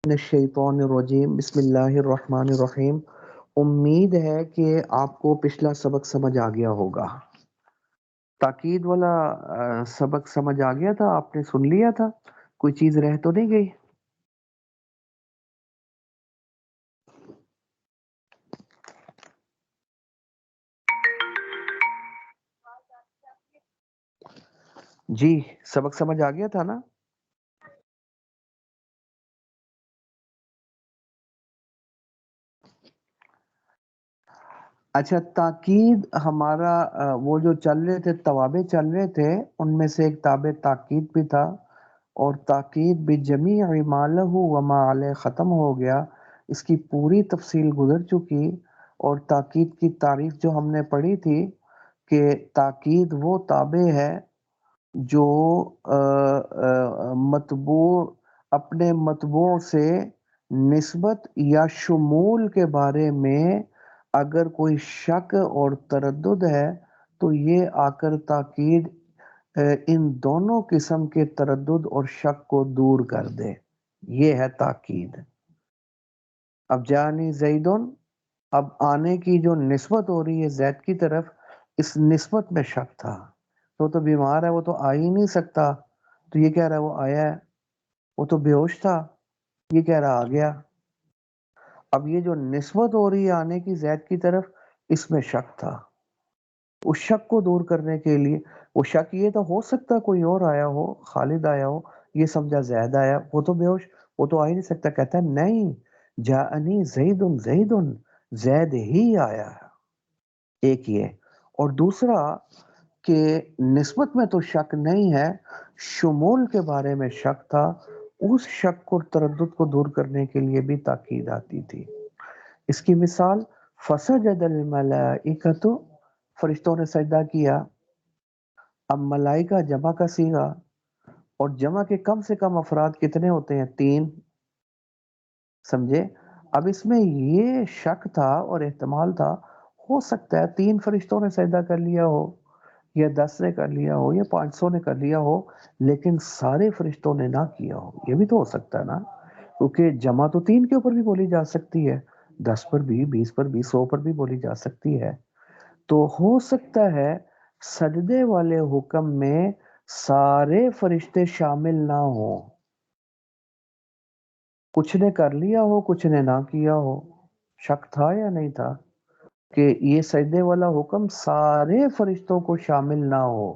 الشیطان بسم اللہ الرحمن الرحیم۔ امید ہے کہ آپ کو پچھلا سبق سمجھ آ گیا ہوگا۔ تاکید والا سبق سمجھ آ گیا تھا، آپ نے سن لیا تھا، کوئی چیز رہ تو نہیں گئی؟ جی سبق سمجھ آ گیا تھا نا؟ اچھا، تاکید ہمارا وہ جو چل رہے تھے توابع چل رہے تھے، ان میں سے ایک تابع تاکید بھی تھا، اور تاکید بجمیع ما لہ وما علیہ ختم ہو گیا۔ اس کی پوری تفصیل گزر چکی، اور تاکید کی تعریف جو ہم نے پڑھی تھی کہ تاکید وہ تابع ہے جو متبوع اپنے متبوع سے نسبت یا شمول کے بارے میں اگر کوئی شک اور تردد ہے تو یہ آ کر تاکید ان دونوں قسم کے تردد اور شک کو دور کر دے، یہ ہے تاکید۔ اب جانی زیدن، اب آنے کی جو نسبت ہو رہی ہے زید کی طرف، اس نسبت میں شک تھا، تو بیمار ہے، وہ تو آ ہی نہیں سکتا، تو یہ کہہ رہا ہے وہ آیا ہے، وہ تو بے ہوش تھا، یہ کہہ رہا آ گیا۔ اب یہ جو نسبت ہو رہی ہے آنے کی زید کی طرف، اس میں شک تھا۔ اس شک کو دور کرنے کے لیے، وہ شک یہ تو ہو سکتا کوئی اور آیا ہو، خالد آیا ہو، یہ سمجھا زید آیا، وہ تو بے ہوش، وہ تو آ ہی نہیں سکتا۔ کہتا ہے نہیں، جاءنی زید، زید زید ہی آیا ہے، ایک یہ۔ اور دوسرا کہ نسبت میں تو شک نہیں ہے، شمول کے بارے میں شک تھا، اس شک اور تردد کو دور کرنے کے لیے بھی تاکید آتی تھی۔ اس کی مثال فسجد الملائکۃ، فرشتوں نے سجدہ کیا۔ اب ملائکہ جمع کا صیغہ، اور جمع کے کم سے کم افراد کتنے ہوتے ہیں؟ 3، سمجھے؟ اب اس میں یہ شک تھا اور احتمال تھا، ہو سکتا ہے 3 فرشتوں نے سجدہ کر لیا ہو، یا 10 نے کر لیا ہو، یا 500 نے کر لیا ہو، لیکن سارے فرشتوں نے نہ کیا ہو، یہ بھی تو ہو سکتا ہے نا، کیونکہ جمع تو 3 کے اوپر بھی بولی جا سکتی ہے، 10 پر بھی، 20 پر بھی، 100 پر بھی بولی جا سکتی ہے۔ تو ہو سکتا ہے سجدے والے حکم میں سارے فرشتے شامل نہ ہوں، کچھ نے کر لیا ہو، کچھ نے نہ کیا ہو۔ شک تھا یا نہیں تھا کہ یہ سجدے والا حکم سارے فرشتوں کو شامل نہ ہو،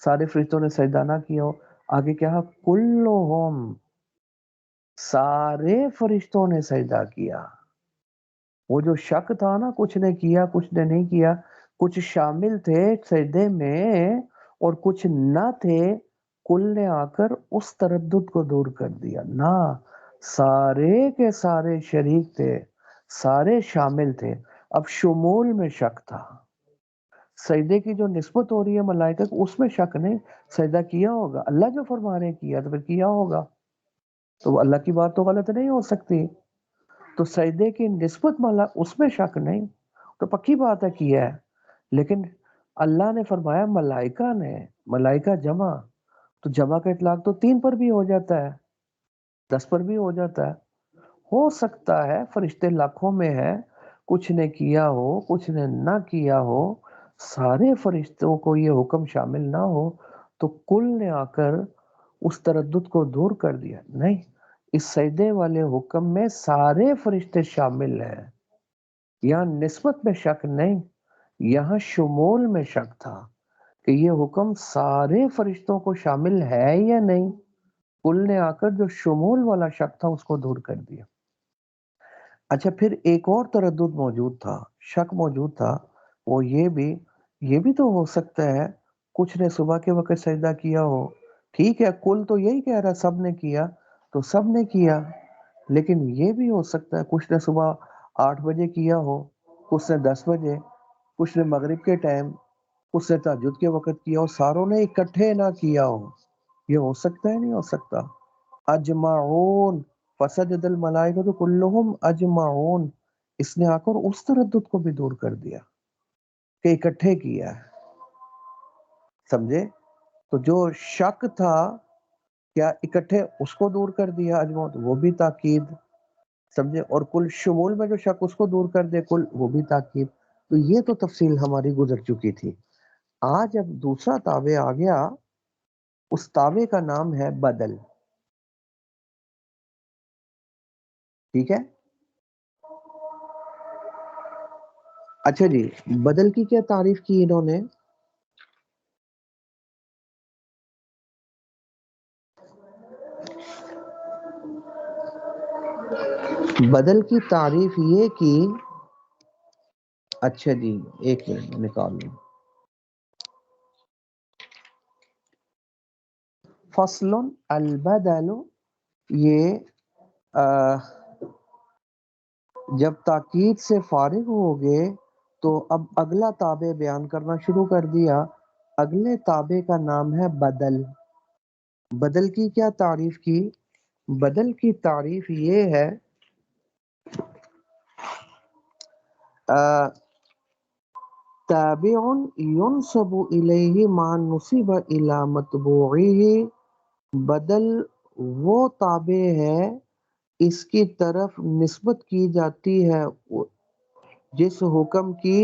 سارے فرشتوں نے سجدہ نہ کیا ہو؟ آگے کیا، کلہم، سارے فرشتوں نے سجدہ کیا۔ وہ جو شک تھا نا، کچھ نے کیا کچھ نے نہیں کیا، کچھ شامل تھے سجدے میں اور کچھ نہ تھے، کل نے آ کر اس تردد کو دور کر دیا، نہ، سارے کے سارے شریک تھے، سارے شامل تھے۔ اب شمول میں شک تھا، سجدے کی جو نسبت ہو رہی ہے ملائکہ کو، اس میں شک نہیں، سجدہ کیا ہوگا، اللہ جو فرما رہے کیا تو پھر کیا ہوگا، تو اللہ کی بات تو غلط نہیں ہو سکتی، تو سجدے کی نسبت اس میں شک نہیں، تو پکی بات ہے کیا ہے، لیکن اللہ نے فرمایا ملائکہ نے، ملائکہ جمع، تو جمع کا اطلاق تو 3 پر بھی ہو جاتا ہے، 10 پر بھی ہو جاتا ہے۔ ہو سکتا ہے فرشتے لاکھوں میں ہے، کچھ نے کیا ہو کچھ نے نہ کیا ہو، سارے فرشتوں کو یہ حکم شامل نہ ہو، تو کل نے آ کر اس تردد کو دور کر دیا، نہیں، اس سجدے والے حکم میں سارے فرشتے شامل ہیں، یہاں نسبت میں شک نہیں، یہاں شمول میں شک تھا کہ یہ حکم سارے فرشتوں کو شامل ہے یا نہیں، کل نے آ کر جو شمول والا شک تھا اس کو دور کر دیا۔ اچھا، پھر ایک اور تردد موجود تھا، شک موجود تھا، وہ یہ بھی تو ہو سکتا ہے کچھ نے صبح کے وقت سجدہ کیا ہو، ٹھیک ہے کل تو یہی کہہ رہا سب نے کیا، تو سب نے کیا، لیکن یہ بھی ہو سکتا ہے کچھ نے صبح 8 بجے کیا ہو، کچھ نے 10 بجے، کچھ نے مغرب کے ٹائم، کچھ نے تہجد کے وقت کیا ہو، ساروں نے اکٹھے نہ کیا ہو، یہ ہو سکتا ہے نہیں ہو سکتا؟ اجمعون، فسجد الملائکۃ کلہم اجمعون، اس نے آ کر اس تردد کو بھی دور کر دیا کہ اکٹھے کیا ہے، سمجھے؟ تو جو شک تھا کیا اکٹھے، اس کو دور کر دیا اجمعون، وہ بھی تاکید۔ سمجھے، اور کل شمول میں جو شک اس کو دور کر دے کل، وہ بھی تاکید. تو یہ تو تفصیل ہماری گزر چکی تھی. آج اب دوسرا تابع آ گیا، اس تابع کا نام ہے بدل. ٹھیک ہے. اچھا جی، بدل کی کیا تعریف کی انہوں نے؟ بدل کی تعریف یہ کی، اچھا جی ایک منٹ نکال لوں. فصل البدل، یہ جب تاکید سے فارغ ہو گئے تو اب اگلا تابع بیان کرنا شروع کر دیا. اگلے تابع کا نام ہے بدل. بدل کی کیا تعریف کی؟ بدل کی تعریف یہ ہے تابع ينسب الیہ ما نسب الی متبوعہ. بدل وہ تابع ہے اس کی طرف نسبت کی جاتی ہے جس حکم کی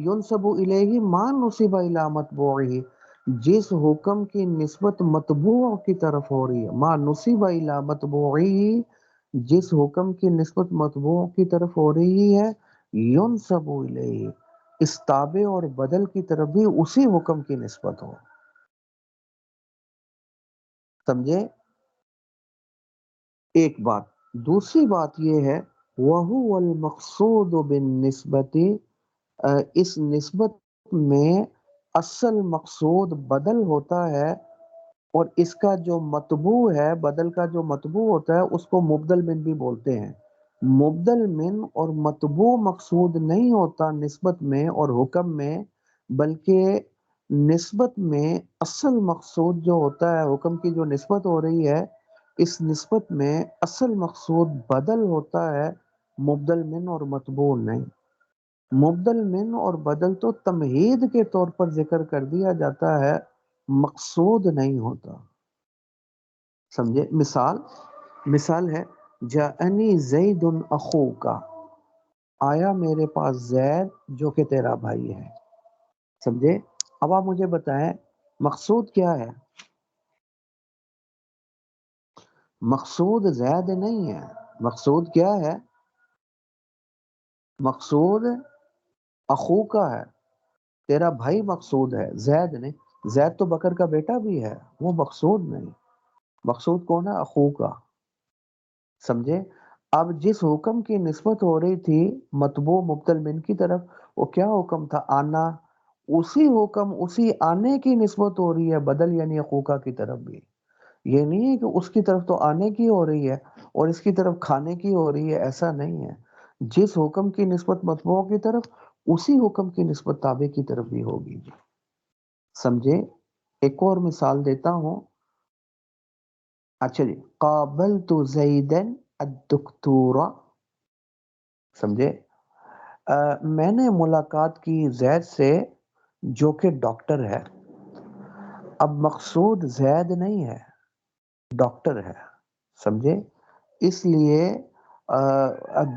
ينسب الیہ ما نسب الی متبوعہ، جس حکم کی نسبت متبوع کی طرف ہو رہی ہے. ما نسب الی متبوعہ، جس حکم کی نسبت متبوع کی طرف ہو رہی ہے. ينسب الیہ، اس تابع اور بدل کی طرف بھی اسی حکم کی نسبت ہو. سمجھے ایک بات. دوسری بات یہ ہے وَهُوَ الْمَقْصُودُ بِالنِّسْبَةِ، اس نسبت میں اصل مقصود بدل ہوتا ہے، اور اس کا جو مطبوع ہے، بدل کا جو مطبوع ہوتا ہے اس کو مبدل من بھی بولتے ہیں. مبدل من اور مطبوع مقصود نہیں ہوتا نسبت میں اور حکم میں، بلکہ نسبت میں اصل مقصود جو ہوتا ہے، حکم کی جو نسبت ہو رہی ہے، اس نسبت میں اصل مقصود بدل ہوتا ہے، مبدل من اور مطبوع نہیں. مبدل من اور بدل تو تمہید کے طور پر ذکر کر دیا جاتا ہے، مقصود نہیں ہوتا. سمجھے. مثال ہے جاءنی زید اخوکا، آیا میرے پاس زید جو کہ تیرا بھائی ہے. سمجھے. اب آپ مجھے بتائیں مقصود کیا ہے؟ مقصود زید نہیں ہے. مقصود کیا ہے؟ مقصود اخوکا ہے، تیرا بھائی مقصود ہے، زید نہیں. زید تو بکر کا بیٹا بھی ہے، وہ مقصود نہیں. مقصود کون ہے؟ اخوکا. سمجھے. اب جس حکم کی نسبت ہو رہی تھی مطبوع مبدل من کی طرف، وہ کیا حکم تھا؟ آنا. اسی حکم، اسی آنے کی نسبت ہو رہی ہے بدل یعنی اخوکا کی طرف بھی. یہ نہیں ہے کہ اس کی طرف تو آنے کی ہو رہی ہے اور اس کی طرف کھانے کی ہو رہی ہے، ایسا نہیں ہے. جس حکم کی نسبت مطبوع کی طرف، اسی حکم کی نسبت تابع کی طرف بھی ہوگی. سمجھے. ایک اور مثال دیتا ہوں. اچھا جی، قابلت زیدن الدکتورہ. سمجھے. میں نے ملاقات کی زید سے جو کہ ڈاکٹر ہے. اب مقصود زید نہیں ہے، ڈاکٹر ہے. سمجھے. اس لیے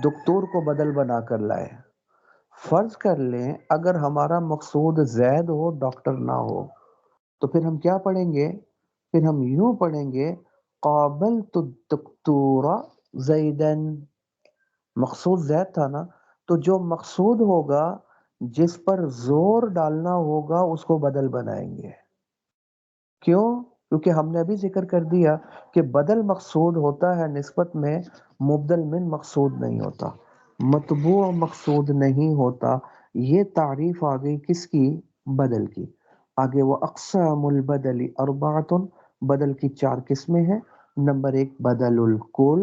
دکتور کو بدل بنا کر لائے. فرض کر لیں اگر ہمارا مقصود زید ہو، ڈاکٹر نہ ہو، تو پھر ہم کیا پڑھیں گے؟ پھر ہم یوں پڑھیں گے قابلت الدکتور زیدن. مقصود زید تھا نا، تو جو مقصود ہوگا جس پر زور ڈالنا ہوگا اس کو بدل بنائیں گے. کیوں؟ کیونکہ ہم نے ابھی ذکر کر دیا کہ بدل مقصود ہوتا ہے نسبت میں، مبدل من مقصود نہیں ہوتا، مطبوع مقصود نہیں ہوتا. یہ تعریف آ گئی کس کی؟ بدل کی. آگے وہ اقسام البدل اربعۃ، بدل کی 4 قسمیں ہیں. نمبر 1 بدل الکل.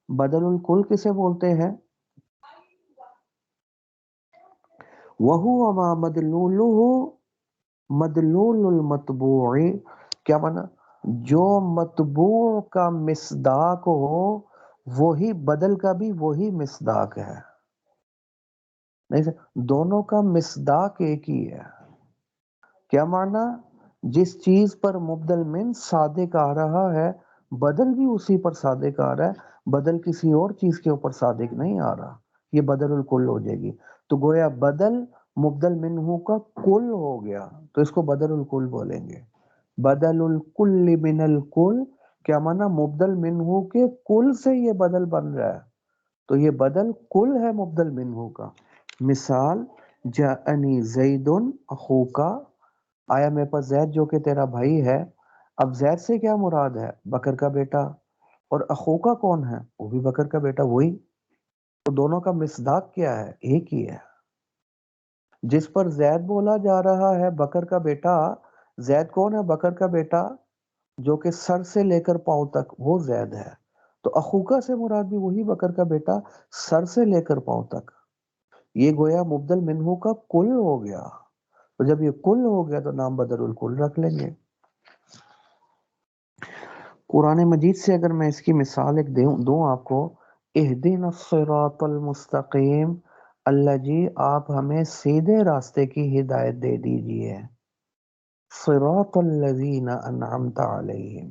بدل الکل کسے بولتے ہیں؟ وَهُوَ مَا مَدْلُولُهُ مدلول المطبوع. کیا مانا؟ جو مطبوع کا مصداق ہو، وہی بدل کا بھی وہی مصداق ہے. نہیں سر، دونوں کا مصداق ایک ہی ہے. کیا مانا؟ جس چیز پر مبدل من صادق آ رہا ہے بدل بھی اسی پر صادق آ رہا ہے، بدل کسی اور چیز کے اوپر صادق نہیں آ رہا، یہ بدل الکل ہو جائے گی۔ تو گویا بدل مبدل منہو کا کل ہو گیا، تو اس کو بدل الکل بولیں گے۔ بدل الکل من الکل، کیا مانا مبدل منہو کے کل سے یہ بدل بن رہا ہے، تو یہ بدل کل ہے مبدل منہو کا۔ مثال جاءنی زید اخوکا، آیا میرے پاس زید جو کہ تیرا بھائی ہے۔ اب زید سے کیا مراد ہے؟ بکر کا بیٹا، اور اخوکا کون ہے؟ وہ بھی بکر کا بیٹا، وہی تو دونوں کا مصداق کیا ہے؟ ایک ہی ہے۔ جس پر زید بولا جا رہا ہے بکر کا بیٹا، زید کون ہے؟ بکر کا بیٹا جو کہ سر سے لے کر پاؤں تک، وہ زید ہے۔ تو اخوکا سے مراد بھی وہی بکر کا بیٹا، سر سے لے کر پاؤں تک۔ یہ گویا مبدل منہو کا کل ہو گیا، تو جب یہ کل ہو گیا تو نام بدل الکل رکھ لیں گے۔ قرآن مجید سے اگر میں اس کی مثال ایک دوں آپ کو، اہدنا الصراط المستقیم، اللہ جی آپ ہمیں سیدھے راستے کی ہدایت دے دیجئے، صراط الذین انعمت علیہم،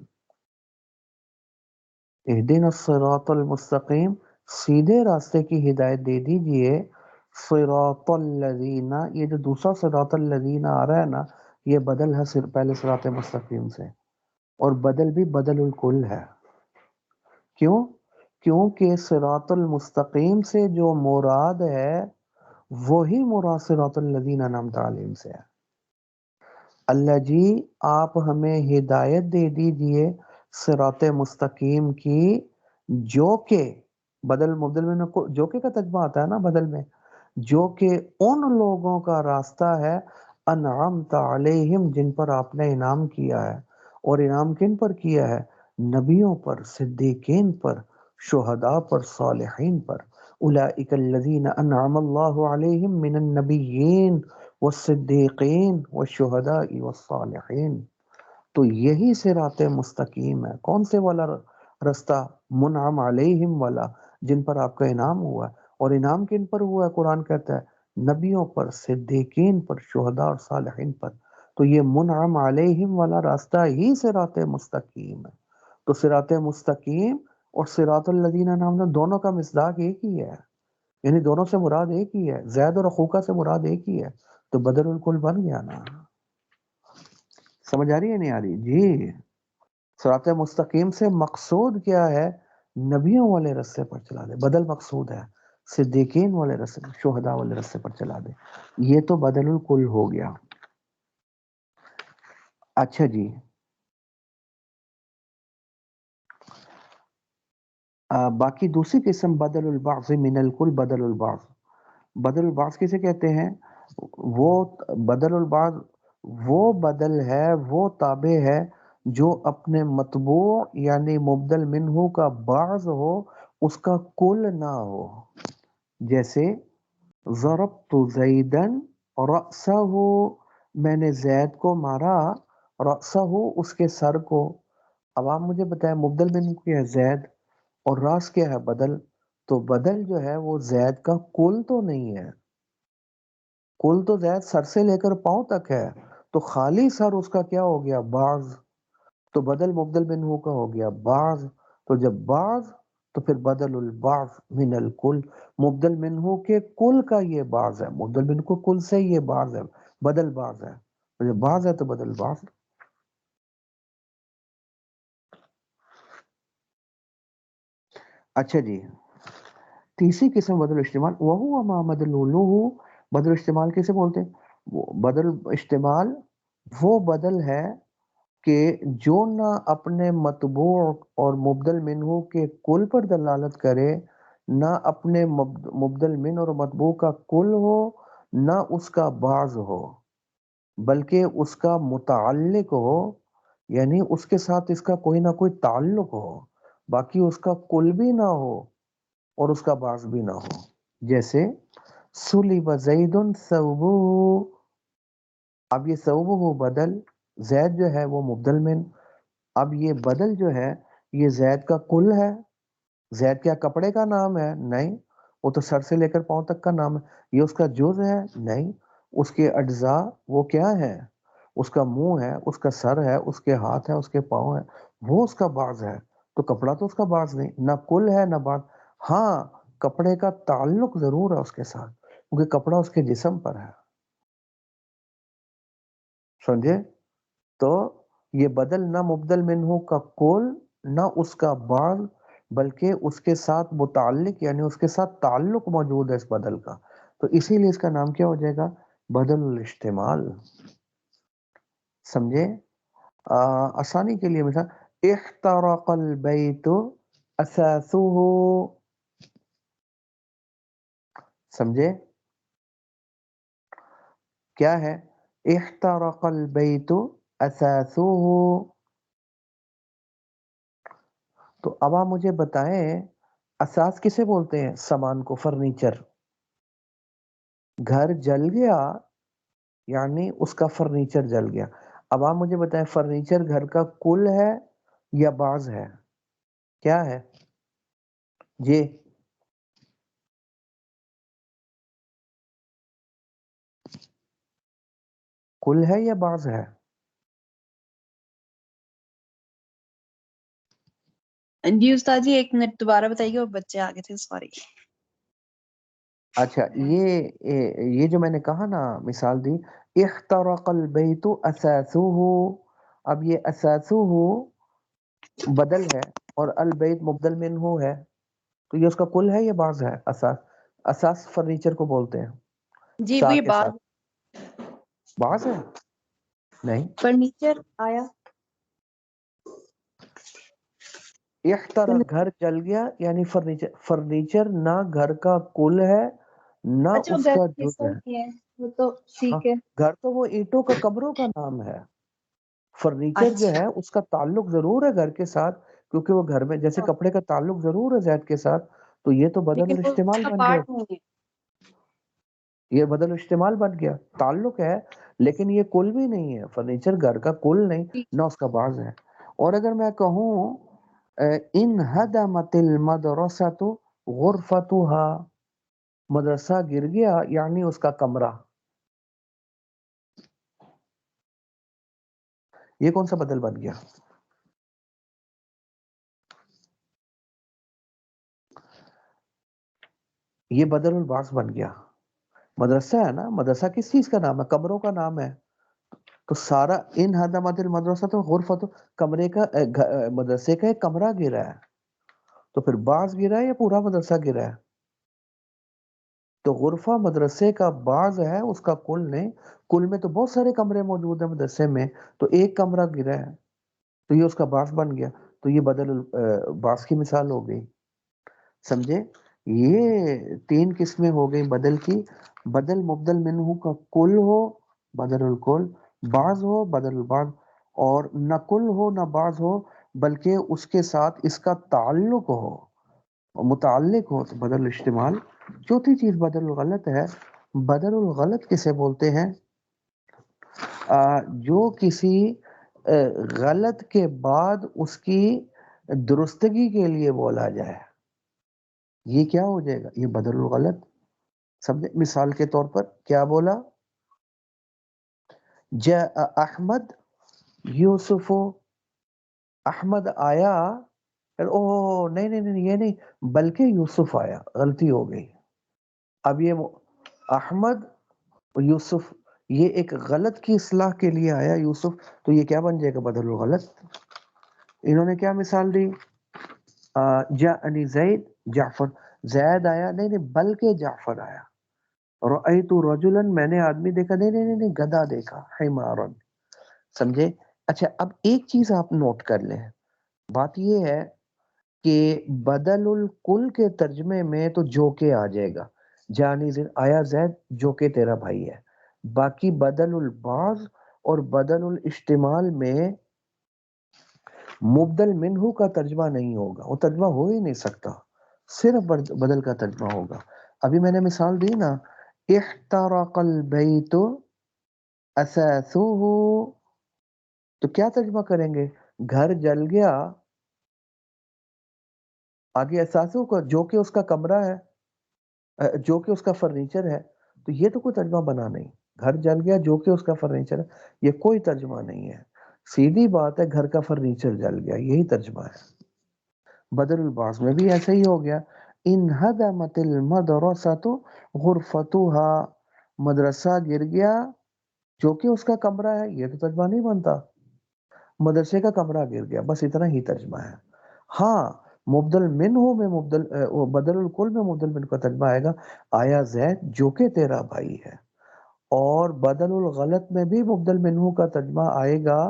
اہدنا الصراط المستقیم، سیدھے راستے کی ہدایت دے دیجئے، صراط الذین، یہ جو دوسرا صراط الذین آ رہا ہے نا، یہ بدل ہے پہلے صراط مستقیم سے، اور بدل بھی بدل الکل ہے۔ کیوں؟ کیونکہ صراط المستقیم سے جو مراد ہے وہی مراد صراط الذین انعمت علیہم سے ہے۔ اللہ جی آپ ہمیں ہدایت دے دیجئے صراط مستقیم کی، جو کہ بدل مبدل میں جو کہ کا تجمہ آتا ہے نا بدل میں، جو کہ ان لوگوں کا راستہ ہے انعمت علیہم، جن پر آپ نے انعام کیا ہے، اور انعام کن پر کیا ہے؟ نبیوں پر، صدیقین پر، شہداء پر، صالحین پر۔ اولئک الذین انعم اللہ علیہم من النبیین والصدیقین والشہداء والصالحین۔ تو یہی صراط مستقیم ہے۔ کون سے والا رستہ؟ منعم علیہم والا، جن پر آپ کا انعام ہوا ہے، اور انعام کن پر ہوا ہے؟ قرآن کہتا ہے نبیوں پر، صدیقین پر، شہداء اور صالحین پر۔ تو یہ منعم علیہم والا راستہ ہی صراط مستقیم ہے۔ تو صراط مستقیم اور صراط الذین انعمت دونوں کا مصداق ایک ہی ہے، یعنی دونوں سے مراد ایک ہی ہے، زید اور اخوکا سے مراد ایک ہی ہے، تو بدل الکل بن گیا نا۔ سمجھ آ رہی ہے نہیں آ رہی؟ جی، صراط مستقیم سے مقصود کیا ہے؟ نبیوں والے رستے پر چلا دے، بدل مقصود ہے صدیقین والے رستے پر، شہداء والے رستے پر چلا دے، یہ تو بدل الکل ہو گیا۔ اچھا جی، باقی دوسری قسم بدل البعض من الکل، بدل البعض، بدل البعض کسے کہتے ہیں؟ وہ بدل البعض وہ بدل ہے، وہ تابع ہے جو اپنے مطبوع یعنی مبدل منہو کا بعض ہو، اس کا کل نہ ہو۔ جیسے ضربت زیدن رأسہ، میں نے زید کو مارا، رأسہ اس کے سر کو۔ اب آپ مجھے بتائیں مبدل منہو کیا ہے؟ زید، اور راس کیا ہے؟ بدل۔ تو بدل جو ہے وہ زید کا کل تو نہیں ہے، کل تو زید سر سے لے کر پاؤں تک ہے، تو خالی سر اس کا کیا ہو گیا؟ بعض۔ تو بدل مبدل منہو کا ہو گیا بعض، تو جب بعض تو پھر بدل البعض من الکل، مبدل منہو کے کل کا یہ بعض ہے، مبدل منہو کل سے یہ بعض ہے، بدل بعض ہے، تو جب بعض ہے تو بدل بعض۔ اچھا جی، تیسری قسم بدل اشتمال، وہو ما مدلولہ، بدل اشتمال کیسے بولتے ہیں؟ بدل اشتمال وہ بدل ہے کہ جو نہ اپنے مطبوع اور مبدل منہو کے کل پر دلالت کرے، نہ اپنے مبدل من اور مطبوع کا کل ہو، نہ اس کا بعض ہو، بلکہ اس کا متعلق ہو، یعنی اس کے ساتھ اس کا کوئی نہ کوئی تعلق ہو، باقی اس کا کل بھی نہ ہو اور اس کا بعض بھی نہ ہو۔ جیسے سلب زید ثوبہ، اب یہ ثوبہ بدل، زید جو ہے وہ مبدل من، اب یہ بدل جو ہے یہ زید کا کل ہے۔ زید کیا کپڑے کا نام ہے؟ نہیں، وہ تو سر سے لے کر پاؤں تک کا نام ہے۔ یہ اس کا جز ہے؟ نہیں، اس کے اجزاء وہ کیا ہے؟ اس کا منہ ہے، اس کا سر ہے، اس کے ہاتھ ہے، اس کے پاؤں ہے، وہ اس کا بعض ہے، تو کپڑا تو اس کا بعض نہیں، نہ کل ہے نہ بعض. ہاں کپڑے کا تعلق ضرور ہے اس کے ساتھ، کیونکہ کپڑا اس کے جسم پر ہے. سمجھے؟ تو یہ بدل نہ مبدل منہ کا کل نہ اس کا بعض، بلکہ اس کے ساتھ متعلق یعنی اس کے ساتھ تعلق موجود ہے اس بدل کا، تو اسی لیے اس کا نام کیا ہو جائے گا؟ بدل الاشتمال. سمجھے؟ آسانی کے لیے مثال احترق البیت اساسہ، سمجھے؟ کیا ہے؟ احترق البیت اساسہ. تو اب آپ مجھے بتائیں اساس کسے بولتے ہیں؟ سامان کو، فرنیچر. گھر جل گیا یعنی اس کا فرنیچر جل گیا. اب آپ مجھے بتائیں فرنیچر گھر کا کل ہے یا بعض ہے؟ کیا ہے جی؟ کل ہے یا بعض ہے؟ جی استاد جی ایک منٹ دوبارہ بتائیے، وہ بچے آ گئے تھے، سوری. اچھا یہ جو میں نے کہا نا مثال دی، احترق البیت اساسہ، اب یہ اساسہ بدل ہے اور البیت مبدل منہ ہے، تو یہ اس کا کل ہے یا بعض ہے؟ اساس، اساس فرنیچر کو بولتے ہیں جی سا وہ یہ کے بعض ساتھ. بعض ہے؟ نہیں. فرنیچر آیا. احترق گھر جل گیا یعنی فرنیچر نہ گھر کا کل ہے نہ اچھا اس گھر کا کے جز حصہ ہے. کی ہے وہ تو ہاں ٹھیک ہے. گھر تو وہ اینٹوں کا کمروں کا نام ہے، فرنیچر جو اچھا ہے اس کا تعلق ضرور ہے گھر کے ساتھ، کیونکہ وہ گھر میں جیسے کپڑے کا تعلق ضرور ہے زید کے ساتھ، تو یہ تو بدل لیکن وہ اس الاستعمال کا بن گیا. پارٹ نہیں ہے. یہ بدل استعمال بن گیا، تعلق ہے لیکن یہ کل بھی نہیں ہے، فرنیچر گھر کا کل نہیں نہ اس کا بعض ہے. اور اگر میں کہوں ان ہدمت المدرسۃ غرفتها، مدرسہ گر گیا یعنی اس کا کمرہ، یہ کون سا بدل بن گیا؟ یہ بدل الباس بن گیا. مدرسہ ہے نا، مدرسہ کس چیز کا نام ہے؟ کمروں کا نام ہے. تو سارا ان ہدمت المدرسہ تو غرفت، کمرے کا مدرسے کا ایک کمرہ گرا ہے، تو پھر بعض گرا ہے یا پورا مدرسہ گرا ہے؟ تو غرفہ مدرسے کا بعض ہے، اس کا کل نہیں. کل میں تو بہت سارے کمرے موجود ہیں مدرسے میں، تو ایک کمرہ گرا ہے تو یہ اس کا بعض بن گیا، تو یہ بدل بعض کی مثال ہو گئی. سمجھے؟ یہ 3 قسمیں ہو گئی بدل کی. بدل مبدل منہ کا کل ہو بدل الکل، بعض ہو بدل البعض، اور نہ کل ہو نہ بعض ہو بلکہ اس کے ساتھ اس کا تعلق ہو، متعلق ہو، تو بدل استعمال. چوتھی چیز بدل الغلط ہے. بدل الغلط کسے بولتے ہیں؟ جو کسی غلط کے بعد اس کی درستگی کے لیے بولا جائے، یہ کیا ہو جائے گا؟ یہ بدل الغلط. سمجھے؟ مثال کے طور پر کیا بولا؟ جاء احمد یوسف، احمد آیا، اوہ نہیں نہیں نہیں یہ نہیں بلکہ یوسف آیا، غلطی ہو گئی. اب یہ احمد یوسف یہ ایک غلط کی اصلاح کے لیے آیا یوسف، تو یہ کیا بن جائے گا؟ بدل الغلط. انہوں نے کیا مثال دی؟ جاءنی زید جعفر، زید آیا نہیں نہیں بلکہ جعفر آیا. رأیت رجلا، میں نے آدمی دیکھا نہیں نہیں نہیں گدھا دیکھا، حمارا. سمجھے؟ اچھا اب ایک چیز آپ نوٹ کر لیں، بات یہ ہے کہ بدل الکل کے ترجمے میں تو جو کہ آ جائے گا، جانی زید آیا زید جو کہ تیرا بھائی ہے. باقی بدل البعض اور بدل الاستعمال میں مبدل منہ کا ترجمہ نہیں ہوگا، وہ ترجمہ ہو ہی نہیں سکتا، صرف بدل کا ترجمہ ہوگا. ابھی میں نے مثال دی نا، احترق البیت اساسہ، تو کیا ترجمہ کریں گے؟ گھر جل گیا، آگے اساسہ کا جو کہ اس کا کمرہ ہے، جو کہ اس کا فرنیچر ہے، تو یہ تو کوئی ترجمہ بنا نہیں. گھر جل گیا جو کہ اس کا فرنیچر ہے، یہ کوئی ترجمہ نہیں ہے. سیدھی بات ہے، گھر کا فرنیچر جل گیا، یہی ترجمہ ہے۔ بدر الباس میں بھی ایسا ہی ہو گیا، انہدمت المدرسۃ غرفتها، مدرسہ گر گیا جو کہ اس کا کمرہ ہے، یہ تو ترجمہ نہیں بنتا، مدرسے کا کمرہ گر گیا، بس اتنا ہی ترجمہ ہے۔ ہاں مبدل منہ میں بدل الکل میں مبدل منہ کا ترجمہ آئے گا، آیا زید جو کہ تیرا بھائی ہے، اور بدل الغلط میں بھی مبدل منہ کا ترجمہ آئے گا،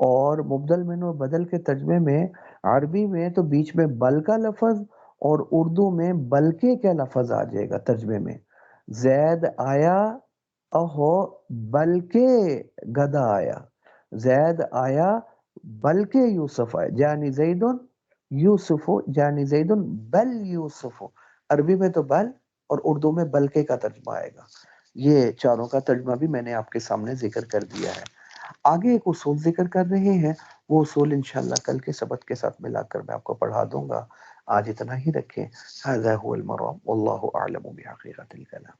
اور مبدل منہ بدل کے ترجمے میں عربی میں تو بیچ میں بل کا لفظ اور اردو میں بلکہ کا لفظ آ جائے گا ترجمے میں، زید آیا اہو بلکہ گدھا آیا، زید آیا بلکہ یوسف آیا، جانی زیدن یوسف، جانی زیدن بل یوسف، عربی میں تو بل اور اردو میں بلکہ کا ترجمہ آئے گا۔ یہ چاروں کا ترجمہ بھی میں نے آپ کے سامنے ذکر کر دیا ہے۔ آگے ایک اصول ذکر کر رہے ہیں، وہ اصول انشاءاللہ کل کے سبق کے ساتھ ملا کر میں آپ کو پڑھا دوں گا، آج اتنا ہی رکھیں۔ ھذا هو المرام واللہ اعلم بحقیقت الکلام۔